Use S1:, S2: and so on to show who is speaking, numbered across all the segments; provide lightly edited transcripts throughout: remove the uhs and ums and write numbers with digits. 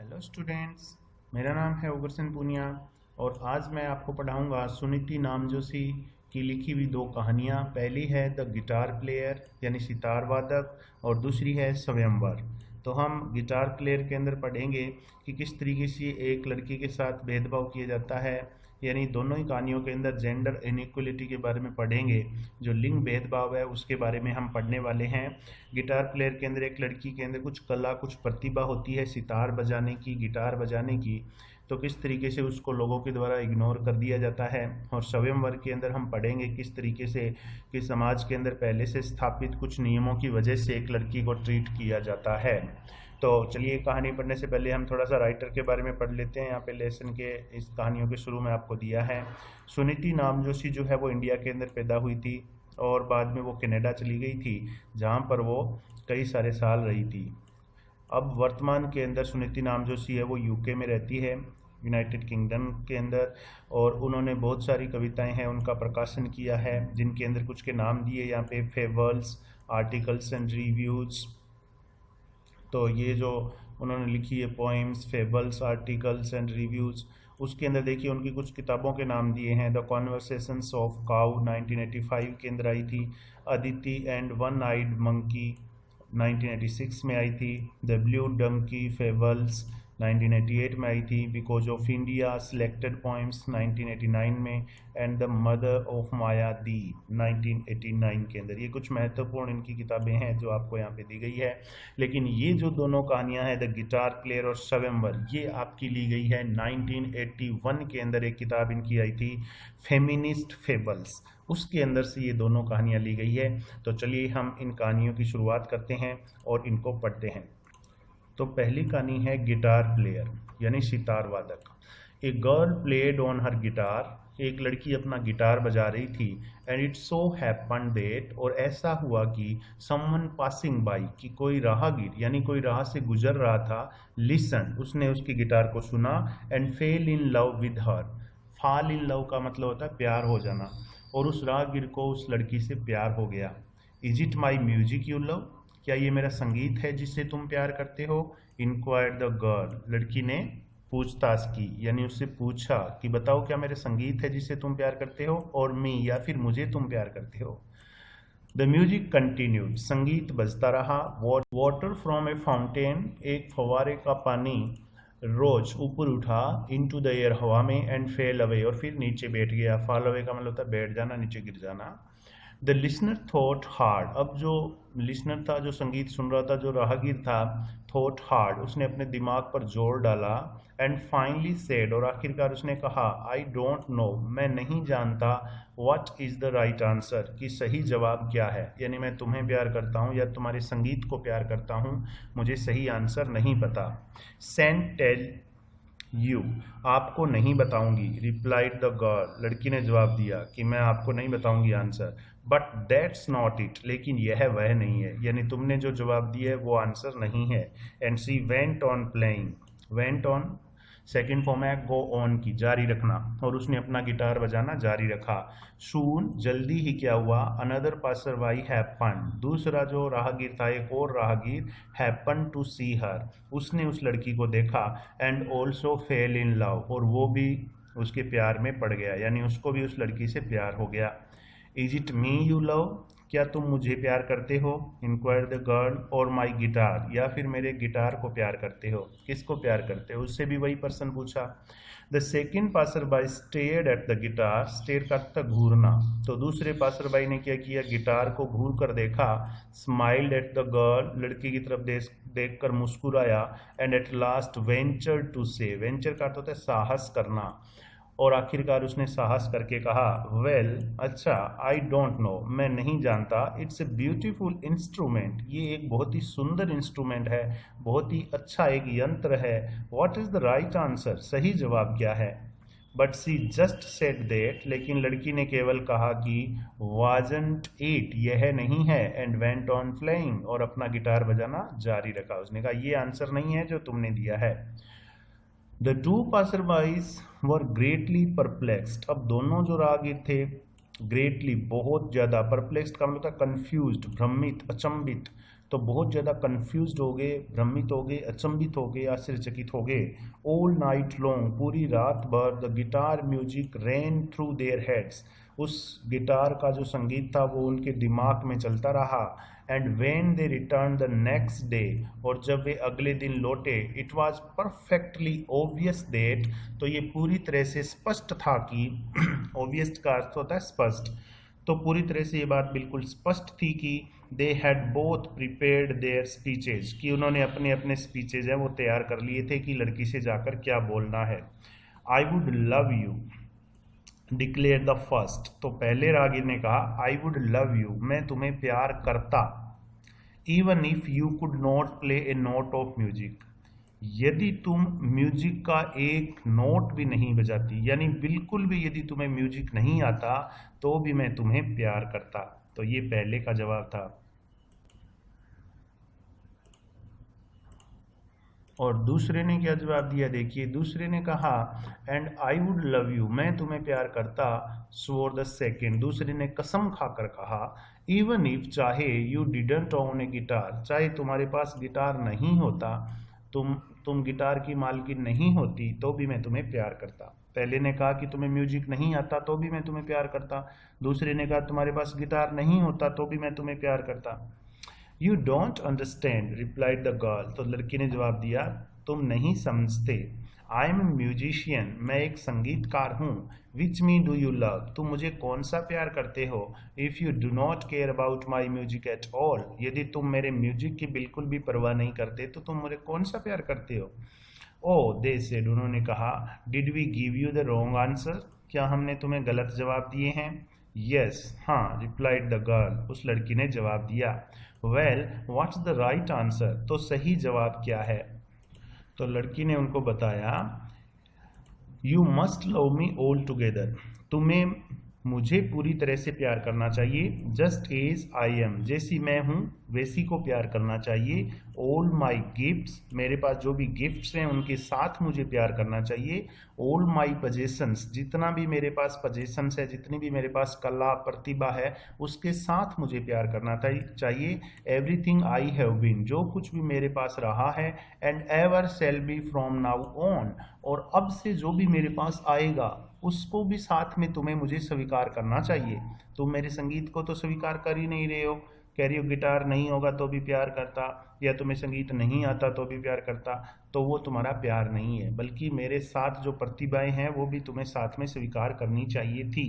S1: Hello students, मेरा नाम है उग्रसेन पूनिया और आज मैं आपको पढ़ाऊंगा सुनीति नामजोशी की लिखी हुई दो कहानियाँ। पहली है द गिटार प्लेयर यानी सितार वादक और दूसरी है स्वयंवर। तो हम गिटार प्लेयर के अंदर पढ़ेंगे कि किस तरीके से एक लड़की के साथ भेदभाव किया जाता है, यानी दोनों ही कहानियों के अंदर जेंडर इनइक्वलिटी के बारे में पढ़ेंगे। जो लिंग भेदभाव है उसके बारे में हम पढ़ने वाले हैं। गिटार प्लेयर के अंदर एक लड़की के अंदर कुछ कला कुछ प्रतिभा होती है सितार बजाने की, गिटार बजाने की, तो किस तरीके से उसको लोगों के द्वारा इग्नोर कर दिया जाता है। और स्वयंवर के अंदर हम पढ़ेंगे किस तरीके से कि समाज के अंदर पहले से स्थापित कुछ नियमों की वजह से एक लड़की को ट्रीट किया जाता है। तो चलिए, कहानी पढ़ने से पहले हम थोड़ा सा राइटर के बारे में पढ़ लेते हैं। यहाँ पे लेसन के इस कहानियों के शुरू में आपको दिया है। सुनीति नामजोशी जो है वो इंडिया के अंदर पैदा हुई थी और बाद में वो कनाडा चली गई थी, जहाँ पर वो कई सारे साल रही थी। अब वर्तमान के अंदर सुनीति नामजोशी है वो यूके में रहती है, यूनाइटेड किंगडम के अंदर। और उन्होंने बहुत सारी कविताएं हैं उनका प्रकाशन किया है, जिनके अंदर कुछ के नाम दिए यहाँ पे, फेबल्स, आर्टिकल्स एंड रिव्यूज़। तो ये जो उन्होंने लिखी है poems, fables, articles and reviews, उसके अंदर देखिए उनकी कुछ किताबों के नाम दिए हैं। द कॉन्वर्सेशंस ऑफ काउ 1985 के अंदर आई थी। Aditi and one eyed monkey 1986 में आई थी। द ब्लू डंकी फेबल्स 1988 में आई थी। Because of India selected poems 1989 में। एंड द मदर ऑफ माया दी 1989 के अंदर। ये कुछ महत्वपूर्ण इनकी किताबें हैं जो आपको यहाँ पे दी गई है। लेकिन ये जो दोनों कहानियाँ हैं, द गिटार प्लेयर और स्वयंवर, ये आपकी ली गई है 1981 के अंदर। एक किताब इनकी आई थी फेमिनिस्ट फेबल्स, उसके अंदर से ये दोनों कहानियाँ ली गई है। तो चलिए हम इन कहानियों की शुरुआत करते हैं और इनको पढ़ते हैं। तो पहली कहानी है गिटार प्लेयर यानी सितार वादक। A girl played on her guitar, एक लड़की अपना गिटार बजा रही थी। And it so happen that, और ऐसा हुआ कि समवन पासिंग बाई, कि कोई राहगीर यानी कोई राह से गुजर रहा था। लिसन, उसने उसकी गिटार को सुना। And fail in love with her, fall in love का मतलब होता है प्यार हो जाना, और उस राहगीर को उस लड़की से प्यार हो गया। Is it my music you love, क्या ये मेरा संगीत है जिससे तुम प्यार करते हो। इंक्वायर्ड द गर्ल, लड़की ने पूछताछ की, यानी उससे पूछा कि बताओ क्या मेरे संगीत है जिससे तुम प्यार करते हो, और मी, या फिर मुझे तुम प्यार करते हो। द म्यूजिक कंटिन्यूड, संगीत बजता रहा। वाटर फ्रॉम ए फाउंटेन, एक फवारे का पानी रोज ऊपर उठा। इनटू द एयर, हवा में। एंड फेल अवे, और फिर नीचे बैठ गया। फॉल अवे का मतलब होता है बैठ जाना, नीचे गिर जाना। द लिसनर थॉट हार्ड, अब जो लिसनर था, जो संगीत सुन रहा था, जो राहगीर था, थॉट हार्ड, उसने अपने दिमाग पर जोर डाला। एंड फाइनली सेड, और आखिरकार उसने कहा, आई डोंट नो, मैं नहीं जानता। What is the right answer, कि सही जवाब क्या है, यानी मैं तुम्हें प्यार करता हूँ या तुम्हारे संगीत को प्यार करता हूँ, मुझे सही आंसर नहीं पता। सेंट टेल यू, आपको नहीं बताऊंगी। रिप्लाइड द गर्ल, लड़की ने जवाब दिया कि मैं आपको नहीं बताऊंगी answer. But that's not it, लेकिन यह वह नहीं है, यानी तुमने जो जवाब दिया है वो आंसर नहीं है। And she went on playing, went on second form है गो ऑन की, जारी रखना, और उसने अपना गिटार बजाना जारी रखा। सून, जल्दी ही क्या हुआ। अनदर पासर बाई हैपन, दूसरा जो राहगीर था, एक और राहगीर, हैपन टू सी हर, उसने उस लड़की को देखा। And also fail in love, और वो भी उसके प्यार में पड़ गया, यानी उसको भी उस लड़की से प्यार हो गया। Is it me you love, क्या तुम मुझे प्यार करते हो। इंक्वायर द गर्ल, और माई गिटार, या फिर मेरे गिटार को प्यार करते हो। किसको प्यार करते हो, उससे भी वही पर्सन पूछा। The second passer by stared at the guitar, stare का अर्थ घूरना, तो दूसरे पासर बाई ने क्या किया, गिटार को घूर कर देखा। स्माइल्ड एट द गर्ल, लड़की की तरफ देख कर मुस्कुराया। And at last venture to say, venture का अर्थ होता है साहस करना, और आखिरकार उसने साहस करके कहा, वेल अच्छा, आई डोंट नो, मैं नहीं जानता। इट्स ए ब्यूटीफुल इंस्ट्रूमेंट, ये एक बहुत ही सुंदर इंस्ट्रूमेंट है, बहुत ही अच्छा एक यंत्र है। What is the right answer, सही जवाब क्या है। But she just said that, लेकिन लड़की ने केवल कहा कि वाजंट इट, यह नहीं है। एंड वेंट ऑन प्लेइंग, और अपना गिटार बजाना जारी रखा। उसने कहा ये आंसर नहीं है जो तुमने दिया है। The two passerbys were greatly perplexed, अब दोनों जो राहगीर थे, ग्रेटली बहुत ज़्यादा, परप्लेक्स्ड का मतलब था कन्फ्यूज्ड, भ्रमित, अचंभित। तो बहुत ज़्यादा कंफ्यूज्ड हो गए, भ्रमित हो गए, अचंभित हो गए, आश्चर्यचकित हो गए। ऑल नाइट लॉन्ग, पूरी रात भर, the guitar music rain through their heads, उस गिटार का जो संगीत था वो उनके दिमाग में चलता रहा। And when they return the next day, और जब वे अगले दिन लौटे, it was perfectly obvious that, तो ये पूरी तरह से स्पष्ट था कि ऑब्वियस का अर्थ होता है स्पष्ट, तो पूरी तरह से ये बात बिल्कुल स्पष्ट थी कि they had both prepared their speeches, कि उन्होंने अपने अपने स्पीचेज हैं वो तैयार कर लिए थे कि लड़की से जाकर क्या बोलना है। I would love you declare the first, तो पहले रागिर ने कहा आई वुड लव यू, मैं तुम्हें प्यार करता, even if you could not play A note of music, यदि तुम म्यूजिक का एक नोट भी नहीं बजाती, यानी बिल्कुल भी यदि तुम्हें म्यूजिक नहीं आता तो भी मैं तुम्हें प्यार करता। तो ये पहले का जवाब था। और दूसरे ने क्या जवाब दिया, देखिए दूसरे ने कहा and I would love you, मैं तुम्हें प्यार करता, स्वोर द सेकेंड, दूसरे ने कसम खाकर कहा, इवन इफ, चाहे, you didn't own A guitar, चाहे तुम्हारे पास गिटार नहीं होता, तुम गिटार की मालकिन नहीं होती तो भी मैं तुम्हें प्यार करता। पहले ने कहा कि तुम्हें म्यूजिक नहीं आता तो भी मैं तुम्हें प्यार करता, दूसरे ने कहा तुम्हारे पास गिटार नहीं होता तो भी मैं तुम्हें प्यार करता। You don't understand replied the girl, तो लड़की ने जवाब दिया तुम नहीं समझते। आई एम ए म्यूजिशियन, मैं एक संगीतकार हूँ। विच मी डू यू लव, तुम मुझे कौन सा प्यार करते हो। If you do not care about my music at all, यदि तुम मेरे म्यूजिक की बिल्कुल भी परवाह नहीं करते तो तुम मुझे कौन सा प्यार करते हो। ओ दे सेड, उन्होंने कहा, did we give you the wrong answer, क्या हमने तुम्हें गलत जवाब दिए हैं। यस, हाँ, रिप्लाइड द गर्ल, उस लड़की ने जवाब दिया। Well what's the right answer, तो सही जवाब क्या है। तो लड़की ने उनको बताया you must love me all together, तुम्हें मुझे पूरी तरह से प्यार करना चाहिए। जस्ट एज आई एम, जैसी मैं हूँ वैसी को प्यार करना चाहिए। ऑल माई गिफ्ट्स, मेरे पास जो भी गिफ्ट्स हैं उनके साथ मुझे प्यार करना चाहिए। ऑल माई पजेशंस, जितना भी मेरे पास पजेशंस है, जितनी भी मेरे पास कला प्रतिभा है उसके साथ मुझे प्यार करना चाहिए। एवरीथिंग आई हैव बीन, जो कुछ भी मेरे पास रहा है, and ever shall be from now on, और अब से जो भी मेरे पास आएगा उसको भी साथ में तुम्हें मुझे स्वीकार करना चाहिए। तुम मेरे संगीत को तो स्वीकार कर ही नहीं रहे हो, कह रही हो गिटार नहीं होगा तो भी प्यार करता, या तुम्हें संगीत नहीं आता तो भी प्यार करता, तो वो तुम्हारा प्यार नहीं है, बल्कि मेरे साथ जो प्रतिभाएं हैं वो भी तुम्हें साथ में स्वीकार करनी चाहिए थी।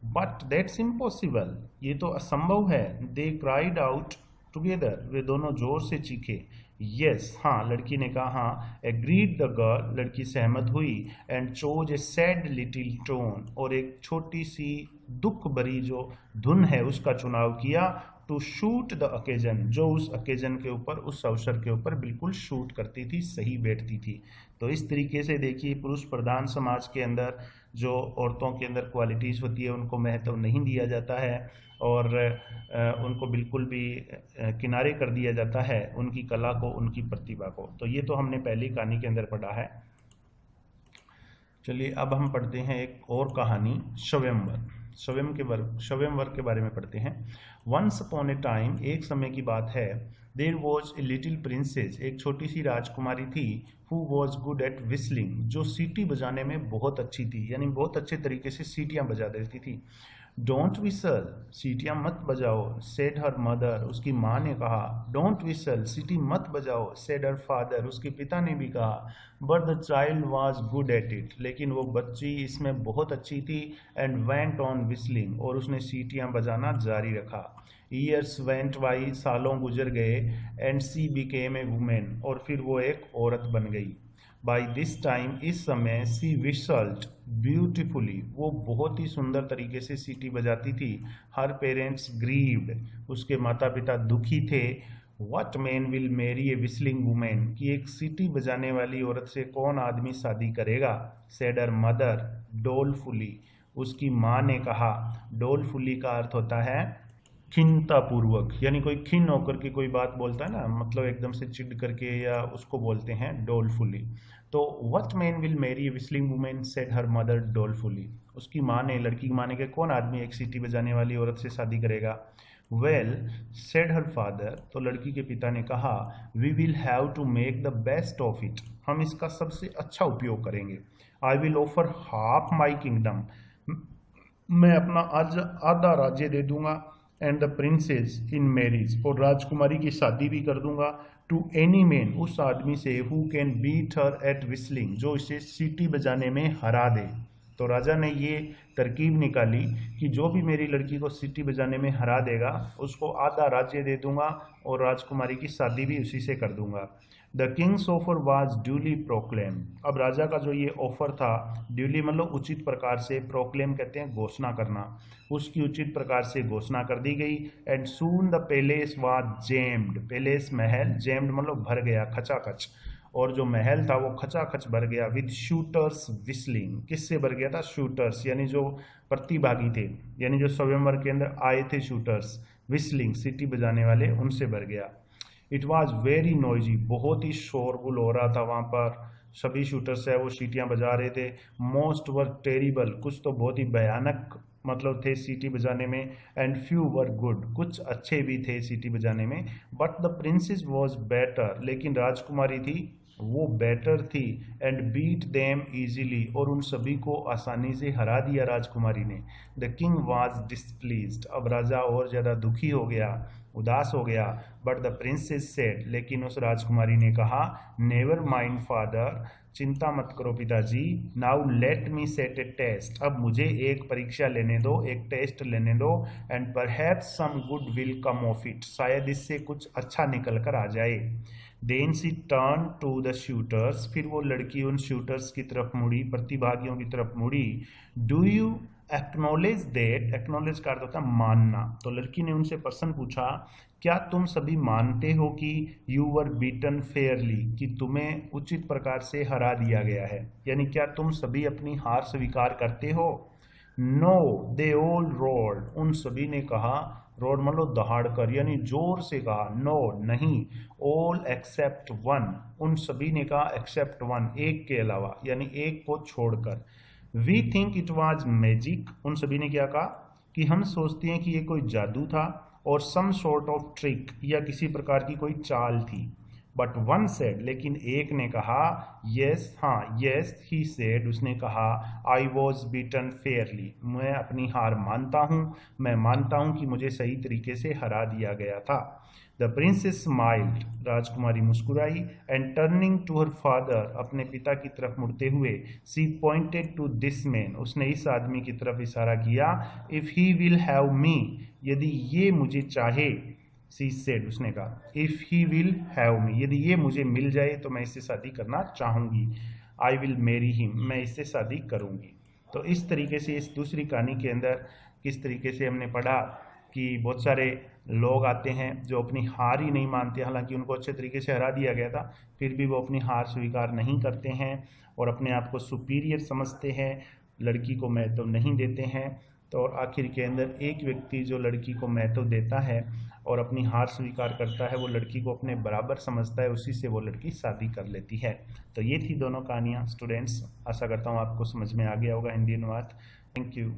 S1: बट दैट्स इम्पॉसिबल, ये तो असंभव है। दे क्राइड आउट टुगेदर, वे दोनों जोर से चीखे। यस, हाँ, लड़की ने कहा हाँ। एग्रीड द गर्ल, लड़की सहमत हुई। And chose A sad little tone, और एक छोटी सी दुख भरी जो धुन है उसका चुनाव किया। टू शूट द ओकेजन, जो उस ओकेजन के ऊपर, उस अवसर के ऊपर बिल्कुल शूट करती थी, सही बैठती थी। तो इस तरीके से देखिए पुरुष प्रधान समाज के अंदर जो औरतों के अंदर क्वालिटीज़ होती है उनको महत्व नहीं दिया जाता है, और उनको बिल्कुल भी किनारे कर दिया जाता है, उनकी कला को, उनकी प्रतिभा को। तो ये तो हमने पहली कहानी के अंदर पढ़ा है। चलिए अब हम पढ़ते हैं एक और कहानी, स्वयंवर। स्वयंवर के बारे में पढ़ते हैं। वंस अपॉन ए टाइम, एक समय की बात है, there was a little princess, एक छोटी सी राजकुमारी थी, who was good at whistling, जो सीटी बजाने में बहुत अच्छी थी, यानी बहुत अच्छे तरीके से सीटियां बजा देती थी। डोंट विसल, सीटियां मत बजाओ, सेड हर मदर, उसकी माँ ने कहा। डोंट विसल, सीटी मत बजाओ, सेड हर फादर, उसके पिता ने भी कहा। But the child was good at it, लेकिन वो बच्ची इसमें बहुत अच्छी थी। एंड वेंट ऑन विस्लिंग, और उसने सीटियां बजाना जारी रखा। ईयर्स वेंट बाई, सालों गुजर गए। And C became a women, और फिर वो एक औरत बन गई। बाई दिस टाइम, इस समय, सी विसल्ट ब्यूटिफुली, वो बहुत ही सुंदर तरीके से सीटी बजाती थी। हर पेरेंट्स ग्रीव्ड, उसके माता पिता दुखी थे। What man will Mary A whistling women, कि एक सीटी बजाने वाली औरत से कौन आदमी शादी करेगा। सेड हर मदर डोलफुली, उसकी माँ ने कहा। डोलफुली का अर्थ होता है खिन्नता पूर्वक, यानी कोई खिन्न होकर के कोई बात बोलता है ना, मतलब एकदम से चिढ़ करके, या उसको बोलते हैं डोलफुली। तो what man will marry whistling women, said her mother dolefully, उसकी माँ ने, लड़की की माँ ने, कि कौन आदमी एक सीटी बजाने वाली औरत से शादी करेगा। वेल सेड हर फादर, तो लड़की के पिता ने कहा, we will have to make the best of it, हम इसका सबसे अच्छा उपयोग करेंगे। I will offer half my kingdom, मैं अपना आज आधा राज्य दे दूंगा, and the princess in marriage, और राजकुमारी की शादी भी कर दूंगा, टू एनी मैन, उस आदमी से, who can beat her at whistling, जो इसे सीटी बजाने में हरा दे। तो राजा ने ये तरकीब निकाली कि जो भी मेरी लड़की को सीटी बजाने में हरा देगा उसको आधा राज्य दे दूंगा और राजकुमारी की शादी भी उसी से कर दूंगा। The Kings offer was duly proclaim, अब राजा का जो ये ऑफर था, ड्यूली मतलब उचित प्रकार से, प्रोक्लेम कहते हैं घोषणा करना, उसकी उचित प्रकार से घोषणा कर दी गई। And soon the palace was jammed, palace महल, जेम्ड मतलब भर गया, खचाखच, और जो महल था वो खचाखच भर गया, विद शूटर्स विस्लिंग, किससे भर गया था? शूटर्स यानी जो प्रतिभागी थे, यानी जो स्वयंवर के अंदर आए थे शूटर्स, विस्लिंग सीटी बजाने वाले, उनसे भर गया। इट वॉज वेरी नॉइजी, बहुत ही शोरगुल हो रहा था वहाँ पर, सभी शूटर्स है वो सीटियाँ बजा रहे थे। मोस्ट वर टेरिबल, कुछ तो बहुत ही भयानक मतलब थे सीटी बजाने में। एंड फ्यू वर गुड, कुछ अच्छे भी थे सीटी बजाने में। But the princess was better, लेकिन राजकुमारी थी वो बेटर थी। एंड बीट देम इजीली, और उन सभी को आसानी से हरा दिया राजकुमारी ने। द किंग वॉज डिस्प्लीज्ड, अब राजा और ज़्यादा दुखी हो गया, उदास हो गया। बट द प्रिंसेस सेड, लेकिन उस राजकुमारी ने कहा, नेवर माइंड फादर, चिंता मत करो पिताजी, now let me set a test, अब मुझे एक परीक्षा लेने दो, एक टेस्ट लेने दो, and perhaps some good will come of it, शायद इससे कुछ अच्छा निकल कर आ जाए। Then she turn to the shooters, फिर वो लड़की उन शूटर्स की तरफ मुड़ी, प्रतिभागियों की तरफ मुड़ी। Do you acknowledge that, acknowledge का अर्थ होता है मानना, तो लड़की ने उनसे प्रश्न पूछा, क्या तुम सभी मानते हो कि यू वर बीटन फेयरली, कि तुम्हें उचित प्रकार से हरा दिया गया है, यानी क्या तुम सभी अपनी हार स्वीकार करते हो? नो, दे ऑल रोल्ड, उन सभी ने कहा, रोड मतलब दहाड़ कर यानी जोर से कहा, नो नहीं, ऑल एक्सेप्ट वन, उन सभी ने कहा एक्सेप्ट वन, एक के अलावा, यानी एक को छोड़कर। We think it was magic, उन सभी ने क्या कहा कि हम सोचते हैं कि ये कोई जादू था, और सम सॉर्ट ऑफ ट्रिक, या किसी प्रकार की कोई चाल थी। बट वन सेड, लेकिन एक ने कहा, यस, हाँ, यस ही सेड, उसने कहा, आई वॉज बीटन फेयरली, मैं अपनी हार मानता हूँ, मैं मानता हूँ कि मुझे सही तरीके से हरा दिया गया था। द प्रिंसेस स्माइल्ड, राजकुमारी मुस्कुराई। And turning to her father, अपने पिता की तरफ मुड़ते हुए, she pointed to this man, उसने इस आदमी की तरफ इशारा किया। If he will have me, यदि ये मुझे चाहे, सी सेड, उसने कहा, if he will have me, यदि ये मुझे मिल जाए तो मैं इससे शादी करना चाहूंगी। आई विल मैरी हिम, मैं इससे शादी करूंगी। तो इस तरीके से इस दूसरी कहानी के अंदर किस तरीके से हमने पढ़ा कि बहुत सारे लोग आते हैं जो अपनी हार ही नहीं मानते, हालांकि उनको अच्छे तरीके से हरा दिया गया था, फिर भी वो अपनी हार स्वीकार नहीं करते हैं और अपने आप को सुपीरियर समझते हैं, लड़की को महत्व नहीं देते हैं। तो और आखिर के अंदर एक व्यक्ति जो लड़की को महत्व देता है और अपनी हार स्वीकार करता है, वो लड़की को अपने बराबर समझता है, उसी से वो लड़की शादी कर लेती है। तो ये थी दोनों कहानियाँ स्टूडेंट्स, आशा करता हूँ आपको समझ में आ गया होगा हिंदी अनुवाद। Thank you.